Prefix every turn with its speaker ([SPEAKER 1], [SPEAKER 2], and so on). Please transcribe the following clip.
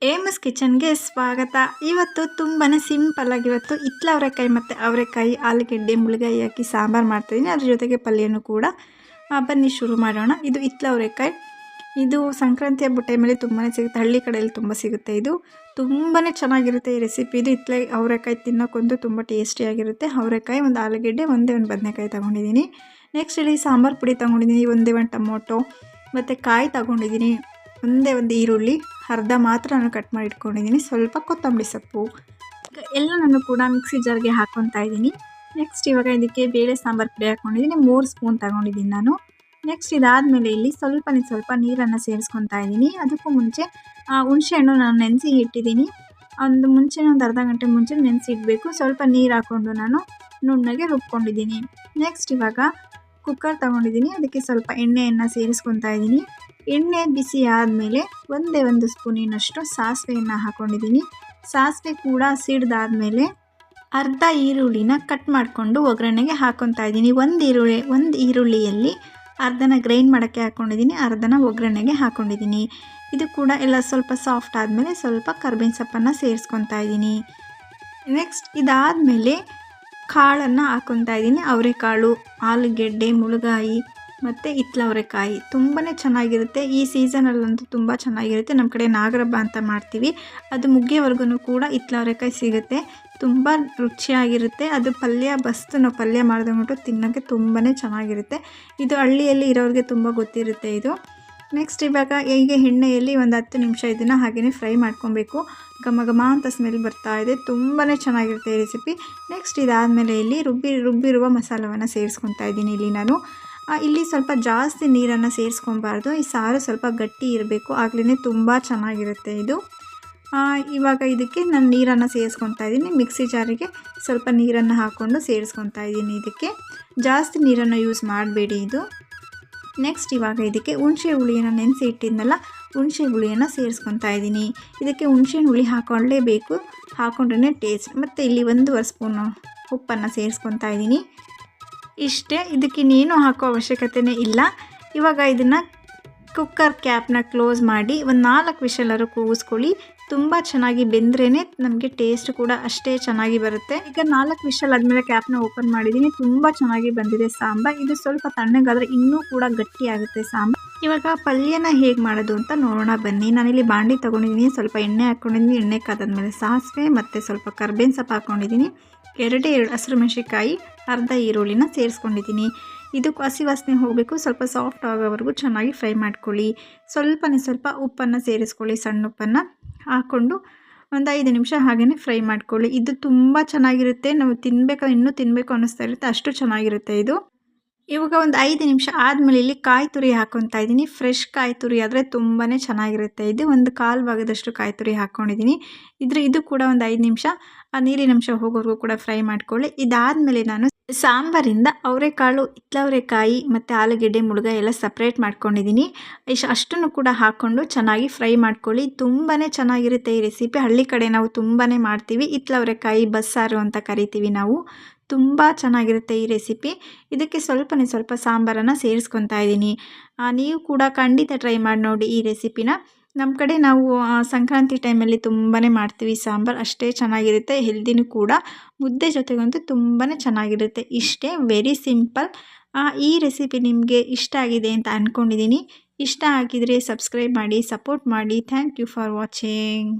[SPEAKER 1] ಏಮಸ್ ಕಿಚನ್ಗೆ ಸ್ವಾಗತ. ಇವತ್ತು ತುಂಬಾ ಸಿಂಪಲ್ಲಾಗಿ ಹಿತ್ಲ ಅವರೆಕಾಯಿ ಮತ್ತು ಅವರೆಕಾಯಿ ಆಲೂಗೆಡ್ಡೆ ಮುಳುಗಾಯಿ ಹಾಕಿ ಸಾಂಬಾರು ಮಾಡ್ತಾಯಿದ್ದೀನಿ. ಅದ್ರ ಜೊತೆಗೆ ಪಲ್ಯನೂ ಕೂಡ. ಬನ್ನಿ ಶುರು ಮಾಡೋಣ. ಇದು ಹಿತ್ಲ ಅವರೆಕಾಯಿ. ಇದು ಸಂಕ್ರಾಂತಿ ಹಬ್ಬ ಟೈಮಲ್ಲಿ ತುಂಬಾ ಸಿಗುತ್ತೆ, ಹಳ್ಳಿ ಕಡೆಯಲ್ಲಿ ತುಂಬ ಸಿಗುತ್ತೆ. ಇದು ತುಂಬಾ ಚೆನ್ನಾಗಿರುತ್ತೆ ಈ ರೆಸಿಪಿ. ಇದು ಹಿತ್ಲ ಅವರೆಕಾಯಿ ತಿನ್ನೋಕ್ಕಂತೂ ತುಂಬ ಟೇಸ್ಟಿಯಾಗಿರುತ್ತೆ. ಅವರೆಕಾಯಿ, ಒಂದು ಆಲೂಗೆಡ್ಡೆ, ಒಂದು ಬದನೆಕಾಯಿ ತೊಗೊಂಡಿದ್ದೀನಿ. ನೆಕ್ಸ್ಟ್ ಇಲ್ಲಿ ಸಾಂಬಾರು ಪುಡಿ ತೊಗೊಂಡಿದ್ದೀನಿ, ಒಂದು ಟೊಮೊಟೊ ಮತ್ತು ಕಾಯಿ ತೊಗೊಂಡಿದ್ದೀನಿ, ಒಂದು ಈರುಳ್ಳಿ ಅರ್ಧ ಮಾತ್ರ ನಾನು ಕಟ್ ಮಾಡಿ ಇಟ್ಕೊಂಡಿದ್ದೀನಿ, ಸ್ವಲ್ಪ ಕೊತ್ತಂಬರಿ ಸೊಪ್ಪು ಎಲ್ಲ ನಾನು ಕೂಡ ಮಿಕ್ಸಿ ಜಾರ್ಗೆ ಹಾಕ್ಕೊತಾ ಇದ್ದೀನಿ. ನೆಕ್ಸ್ಟ್ ಇವಾಗ ಇದಕ್ಕೆ ಬೇಳೆ ಸಾಂಬಾರು ಪುಡಿ ಹಾಕ್ಕೊಂಡಿದ್ದೀನಿ, 3 ಸ್ಪೂನ್ ತೊಗೊಂಡಿದ್ದೀನಿ ನಾನು. ನೆಕ್ಸ್ಟ್ ಇದಾದಮೇಲೆ ಇಲ್ಲಿ ಸ್ವಲ್ಪ ನೀರನ್ನು ಸೇರಿಸ್ಕೊತಾ ಇದ್ದೀನಿ. ಅದಕ್ಕೂ ಮುಂಚೆ ಹುಣಸೆಹಣ್ಣು ನಾನು ನೆನೆಸಿ ಇಟ್ಟಿದ್ದೀನಿ. ಒಂದು ಅರ್ಧ ಗಂಟೆ ಮುಂಚೆ ನೆನೆಸಿ ಇಡಬೇಕು. ಸ್ವಲ್ಪ ನೀರು ಹಾಕ್ಕೊಂಡು ನಾನು ನುಣ್ಣಗೆ ರುಬ್ಕೊಂಡಿದ್ದೀನಿ. ನೆಕ್ಸ್ಟ್ ಇವಾಗ ಕುಕ್ಕರ್ ತೊಗೊಂಡಿದ್ದೀನಿ, ಅದಕ್ಕೆ ಸ್ವಲ್ಪ ಎಣ್ಣೆಯನ್ನು ಸೇರಿಸ್ಕೊತಾ ಇದ್ದೀನಿ. ಎಣ್ಣೆ ಬಿಸಿ ಆದಮೇಲೆ ಒಂದು ಸ್ಪೂನಿನಷ್ಟು ಸಾಸಿವೆಯನ್ನು ಹಾಕ್ಕೊಂಡಿದ್ದೀನಿ. ಸಾಸಿವೆ ಕೂಡ ಸಿಡ್ದಾದ್ಮೇಲೆ ಅರ್ಧ ಈರುಳ್ಳಿನ ಕಟ್ ಮಾಡಿಕೊಂಡು ಒಗ್ಗರಣೆಗೆ ಹಾಕ್ಕೊತಾ ಇದ್ದೀನಿ. ಒಂದು ಈರುಳ್ಳಿಯಲ್ಲಿ ಅರ್ಧನ ಗ್ರೈಂಡ್ ಮಾಡೋಕ್ಕೆ ಹಾಕ್ಕೊಂಡಿದ್ದೀನಿ, ಅರ್ಧನ ಒಗ್ಗರಣೆಗೆ ಹಾಕ್ಕೊಂಡಿದ್ದೀನಿ. ಇದು ಕೂಡ ಎಲ್ಲ ಸ್ವಲ್ಪ ಸಾಫ್ಟ್ ಆದಮೇಲೆ ಸ್ವಲ್ಪ ಕರ್ಬೇವಿನ ಸೊಪ್ಪನ್ನು ಸೇರಿಸ್ಕೊತಾ ಇದ್ದೀನಿ. ನೆಕ್ಸ್ಟ್ ಇದಾದಮೇಲೆ ಕಾಳನ್ನು ಹಾಕ್ಕೊತಾ ಇದ್ದೀನಿ. ಅವರೆಕಾಳು, ಆಲೂಗೆಡ್ಡೆ, ಮುಳುಗಾಯಿ ಮತ್ತು ಹಿತ್ಲ ಅವರೆಕಾಯಿ ತುಂಬಾ ಚೆನ್ನಾಗಿರುತ್ತೆ. ಈ ಸೀಸನಲ್ಲಂತೂ ತುಂಬ ಚೆನ್ನಾಗಿರುತ್ತೆ. ನಮ್ಮ ಕಡೆ ನಾಗರಬ್ಬ ಅಂತ ಮಾಡ್ತೀವಿ, ಅದು ಮುಗಿಯೋವರೆಗೂ ಕೂಡ ಹಿತ್ಲ ಅವರೆಕಾಯಿ ಸಿಗುತ್ತೆ. ತುಂಬ ರುಚಿಯಾಗಿರುತ್ತೆ. ಅದು ನಾವು ಪಲ್ಯ ಮಾಡಿದ್ಬಿಟ್ಟು ತಿನ್ನೋಕ್ಕೆ ತುಂಬಾ ಚೆನ್ನಾಗಿರುತ್ತೆ. ಇದು ಹಳ್ಳಿಯಲ್ಲಿ ಇರೋರಿಗೆ ತುಂಬ ಗೊತ್ತಿರುತ್ತೆ ಇದು. ನೆಕ್ಸ್ಟ್ ಇವಾಗ ಹೀಗೆ ಎಣ್ಣೆಯಲ್ಲಿ ಒಂದು 10 ನಿಮಿಷ ಇದನ್ನು ಹಾಗೆಯೇ ಫ್ರೈ ಮಾಡ್ಕೊಬೇಕು. ಘಮ ಅಂತ ಸ್ಮೆಲ್ ಬರ್ತಾ ಇದೆ, ತುಂಬಾ ಚೆನ್ನಾಗಿರುತ್ತೆ ಈ ರೆಸಿಪಿ. ನೆಕ್ಸ್ಟ್ ಇದಾದಮೇಲೆ ಇಲ್ಲಿ ರುಬ್ಬಿರುವ ಮಸಾಲವನ್ನು ಸೇರಿಸ್ಕೊತಾ ಇದ್ದೀನಿ. ಇಲ್ಲಿ ಸ್ವಲ್ಪ ಜಾಸ್ತಿ ನೀರನ್ನು ಸೇರಿಸ್ಕೊಬಾರ್ದು. ಈ ಸಾರು ಸ್ವಲ್ಪ ಗಟ್ಟಿ ಇರಬೇಕು, ಆಗಲೇ ತುಂಬ ಚೆನ್ನಾಗಿರುತ್ತೆ ಇದು. ಇವಾಗ ಇದಕ್ಕೆ ನಾನು ನೀರನ್ನು ಸೇರಿಸ್ಕೊತಾ ಇದ್ದೀನಿ. ಮಿಕ್ಸಿ ಜಾರಿಗೆ ಸ್ವಲ್ಪ ನೀರನ್ನು ಹಾಕ್ಕೊಂಡು ಸೇರಿಸ್ಕೊತಾ ಇದ್ದೀನಿ. ಇದಕ್ಕೆ ಜಾಸ್ತಿ ನೀರನ್ನು ಯೂಸ್ ಮಾಡಬೇಡಿ ಇದು. ನೆಕ್ಸ್ಟ್ ಇವಾಗ ಇದಕ್ಕೆ ಹುಣಸೆ ಹುಳಿಯನ್ನು ನೆನೆಸಿ ಇಟ್ಟಿದ್ನಲ್ಲ, ಹುಣಸೆ ಹುಳಿಯನ್ನು ಸೇರಿಸ್ಕೊತಾ ಇದ್ದೀನಿ. ಇದಕ್ಕೆ ಹುಣಸೆ ಹುಳಿ ಹಾಕ್ಕೊಳ್ಳೇಬೇಕು, ಹಾಕ್ಕೊಂಡ್ರೇ ಟೇಸ್ಟ್. ಮತ್ತು ಇಲ್ಲಿ 1 ಸ್ಪೂನು ಉಪ್ಪನ್ನು ಸೇರಿಸ್ಕೊತಾ ಇದ್ದೀನಿ. ಇಷ್ಟೇ, ಇದಕ್ಕೆ ಇನ್ನೇನು ಹಾಕೋ ಅವಶ್ಯಕತೆಯೇ ಇಲ್ಲ. ಇವಾಗ ಇದನ್ನು ಕುಕ್ಕರ್ ಕ್ಯಾಪ್ನ ಕ್ಲೋಸ್ ಮಾಡಿ ಒಂದು 4 ವಿಷಲಾರು ಕೂಗಿಸ್ಕೊಳ್ಳಿ. ತುಂಬ ಚೆನ್ನಾಗಿ ಬೆಂದ್ರೇ ನಮಗೆ ಟೇಸ್ಟ್ ಕೂಡ ಅಷ್ಟೇ ಚೆನ್ನಾಗಿ ಬರುತ್ತೆ. ಈಗ 4 ವಿಷಲ್ ಆದಮೇಲೆ ಕ್ಯಾಪ್ನ ಓಪನ್ ಮಾಡಿದ್ದೀನಿ. ತುಂಬ ಚೆನ್ನಾಗಿ ಬಂದಿದೆ ಸಾಂಬಾರು. ಇದು ಸ್ವಲ್ಪ ತಣ್ಣಗಾದರೆ ಇನ್ನೂ ಕೂಡ ಗಟ್ಟಿಯಾಗುತ್ತೆ ಸಾಂಬಾರು. ಇವಾಗ ಪಲ್ಯನ ಹೇಗೆ ಮಾಡೋದು ಅಂತ ನೋಡೋಣ ಬನ್ನಿ. ನಾನಿಲ್ಲಿ ಬಾಂಡಿ ತೊಗೊಂಡಿದ್ದೀನಿ, ಸ್ವಲ್ಪ ಎಣ್ಣೆ ಹಾಕ್ಕೊಂಡಿದ್ದೀನಿ. ಎಣ್ಣೆ ಕಾದಾದ್ಮೇಲೆ ಸಾಸಿವೆ ಮತ್ತು ಸ್ವಲ್ಪ ಕರ್ಬೇವಿನ ಸೊಪ್ಪು ಹಾಕ್ಕೊಂಡಿದ್ದೀನಿ. 2 ಹಸಿರು ಮೆಣಸಿನಕಾಯಿ, ಅರ್ಧ ಈರುಳ್ಳಿನ ಸೇರಿಸ್ಕೊಂಡಿದ್ದೀನಿ. ಇದಕ್ಕೆ ಹಸಿ ವಾಸನೆ ಹೋಗಬೇಕು, ಸ್ವಲ್ಪ ಸಾಫ್ಟ್ ಆಗೋವರೆಗೂ ಚೆನ್ನಾಗಿ ಫ್ರೈ ಮಾಡ್ಕೊಳ್ಳಿ. ಸ್ವಲ್ಪ ಉಪ್ಪನ್ನು ಸೇರಿಸ್ಕೊಳ್ಳಿ, ಸಣ್ಣ ಉಪ್ಪನ್ನು ಹಾಕ್ಕೊಂಡು ಒಂದು 5 ನಿಮಿಷ ಹಾಗೆಯೇ ಫ್ರೈ ಮಾಡ್ಕೊಳ್ಳಿ. ಇದು ತುಂಬ ಚೆನ್ನಾಗಿರುತ್ತೆ. ನಾವು ಇನ್ನೂ ತಿನ್ನಬೇಕು ಅನ್ನಿಸ್ತಾ ಇರುತ್ತೆ, ಅಷ್ಟು ಚೆನ್ನಾಗಿರುತ್ತೆ ಇದು. ಇವಾಗ ಒಂದು 5 ನಿಮಿಷ ಆದಮೇಲೆ ಇಲ್ಲಿ ಕಾಯಿ ತುರಿ ಹಾಕ್ಕೊತಾ ಇದ್ದೀನಿ. ಫ್ರೆಶ್ ಕಾಯಿ ತುರಿ ಆದರೆ ತುಂಬಾ ಚೆನ್ನಾಗಿರುತ್ತೆ ಇದು. ಒಂದು 1/4 ಭಾಗದಷ್ಟು ಕಾಯಿ ತುರಿ ಹಾಕ್ಕೊಂಡಿದ್ದೀನಿ. ಇದು ಕೂಡ ಒಂದು 5 ನಿಮಿಷ ಆ ನೀರಿನ ಅಂಶ ಹೋಗೋವರೆಗೂ ಕೂಡ ಫ್ರೈ ಮಾಡ್ಕೊಳ್ಳಿ. ಇದಾದಮೇಲೆ ನಾನು ಸಾಂಬಾರಿಂದ ಅವರೆಕಾಳು, ಹಿತ್ಲ ಅವರೆಕಾಯಿ ಮತ್ತು ಆಲೂಗೆಡ್ಡೆ, ಮುಳುಗಾಯಿ ಎಲ್ಲ ಸಪ್ರೇಟ್ ಮಾಡ್ಕೊಂಡಿದ್ದೀನಿ. ಅಷ್ಟನ್ನು ಕೂಡ ಹಾಕ್ಕೊಂಡು ಚೆನ್ನಾಗಿ ಫ್ರೈ ಮಾಡ್ಕೊಳ್ಳಿ. ತುಂಬಾ ಚೆನ್ನಾಗಿರುತ್ತೆ ಈ ರೆಸಿಪಿ. ಹಳ್ಳಿ ಕಡೆ ನಾವು ತುಂಬಾ ಮಾಡ್ತೀವಿ. ಹಿತ್ಲ ಅವರೆಕಾಯಿ ಬಸ್ಸಾರು ಅಂತ ಕರಿತೀವಿ ನಾವು. ತುಂಬ ಚೆನ್ನಾಗಿರುತ್ತೆ ಈ ರೆಸಿಪಿ. ಇದಕ್ಕೆ ಸ್ವಲ್ಪ ಸಾಂಬಾರನ್ನು ಸೇರಿಸ್ಕೊತಾ ಇದ್ದೀನಿ. ನೀವು ಕೂಡ ಖಂಡಿತ ಟ್ರೈ ಮಾಡಿ ನೋಡಿ ಈ ರೆಸಿಪಿನ. ನಮ್ಮ ಕಡೆ ನಾವು ಸಂಕ್ರಾಂತಿ ಟೈಮಲ್ಲಿ ತುಂಬಾ ಮಾಡ್ತೀವಿ ಸಾಂಬಾರು, ಅಷ್ಟೇ ಚೆನ್ನಾಗಿರುತ್ತೆ. ಹೆಲ್ದಿನೂ ಕೂಡ. ಮುದ್ದೆ ಜೊತೆಗಂತೂ ತುಂಬಾ ಚೆನ್ನಾಗಿರುತ್ತೆ. ಇಷ್ಟೇ, ವೆರಿ ಸಿಂಪಲ್. ಈ ರೆಸಿಪಿ ನಿಮಗೆ ಇಷ್ಟ ಆಗಿದೆ ಅಂತ ಅಂದ್ಕೊಂಡಿದ್ದೀನಿ. ಇಷ್ಟ ಆಗಿದರೆ ಸಬ್ಸ್ಕ್ರೈಬ್ ಮಾಡಿ, ಸಪೋರ್ಟ್ ಮಾಡಿ. Thank you for watching.